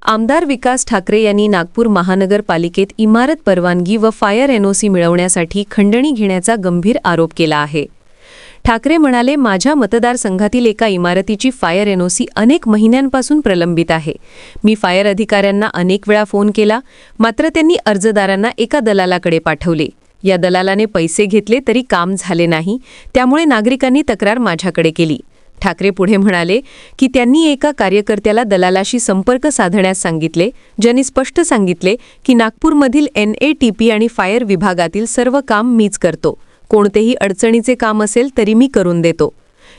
आमदार विकास ठाकरे यांनी नागपूर महानगरपालिकेत इमारत परवानगी व फायर एनओसी मिळवण्यासाठी खंडणी घेण्याचा गंभीर आरोप केला आहे। ठाकरे म्हणाले, माझ्या मतदारसंघातील एका इमारतीची फायर एनओसी अनेक महिन्यांपासून प्रलंबित आहे। मी फायर अधिकाऱ्यांना अनेक वेळा फोन केला, मात्र त्यांनी अर्जदारांना एका दलालाकडे पाठवले। या दलालाने पैसे घेतले तरी काम झाले नाही, त्यामुळे नागरिकांनी तक्रार माझ्याकडे केली। ठाकरे पुढे म्हणाले की त्यांनी एका कार्यकर्त्याला दलालाशी संपर्क साधण्यास सांगितले, ज्यांनी स्पष्ट सांगितले की नागपूरमधील NATP आणि फायर विभागातील सर्व काम मीच करतो, कोणतेही अडचणीचे काम असेल तरी मी करून देतो।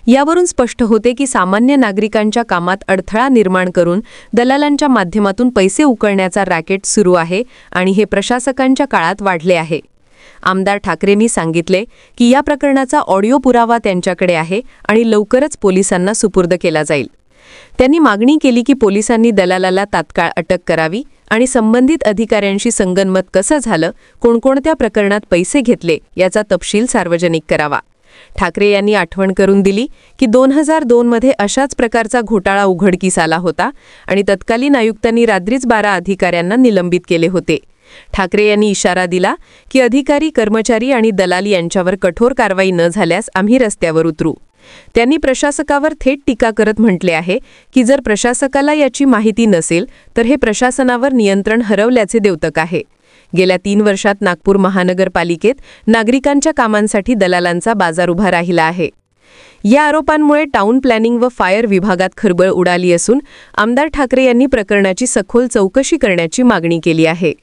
यावरून स्पष्ट होते की सामान्य नागरिकांच्या कामात अडथळा निर्माण करून दलालांच्या माध्यमातून पैसे उकळण्याचा रॅकेट सुरू आहे आणि हे प्रशासकांच्या काळात वाढले आहे। आमदार ठाकरेंनी सांगितले की या प्रकरणाचा ऑडिओ पुरावा त्यांच्याकडे आहे आणि लवकरच पोलिसांना सुपूर्द केला जाईल। त्यांनी मागणी केली की पोलिसांनी दलालाला तात्काळ अटक करावी आणि संबंधित अधिकाऱ्यांशी संगनमत कसं झालं, कोणकोणत्या प्रकरणात पैसे घेतले याचा तपशील सार्वजनिक करावा। ठाकरे यांनी आठवण करून दिली की 2002 मध्ये अशाच प्रकारचा घोटाळा उघडकीस आला होता आणि तत्कालीन आयुक्तांनी रात्रीच 12 अधिकाऱ्यांना निलंबित केले होते। ठाकरे यांनी इशारा दिला की अधिकारी, कर्मचारी आणि दलाल यांच्यावर कठोर कारवाई न झाल्यास आम्ही रस्त्यावर उतरू। त्यांनी प्रशासकावर थेट टीका करत म्हटले आहे की जर प्रशासकाला याची माहिती नसेल तर हे प्रशासनावर नियंत्रण हरवल्याचे द्योतक आहे। गेल्या 3 वर्षात नागपूर महानगरपालिकेत नागरिकांच्या कामांसाठी दलालांचा बाजार उभा राहिला आहे। या आरोपांमुळे टाउन प्लॅनिंग व फायर विभागात खळबळ उडाली असून आमदार ठाकरे यांनी प्रकरणाची सखोल चौकशी करण्याची मागणी केली आहे।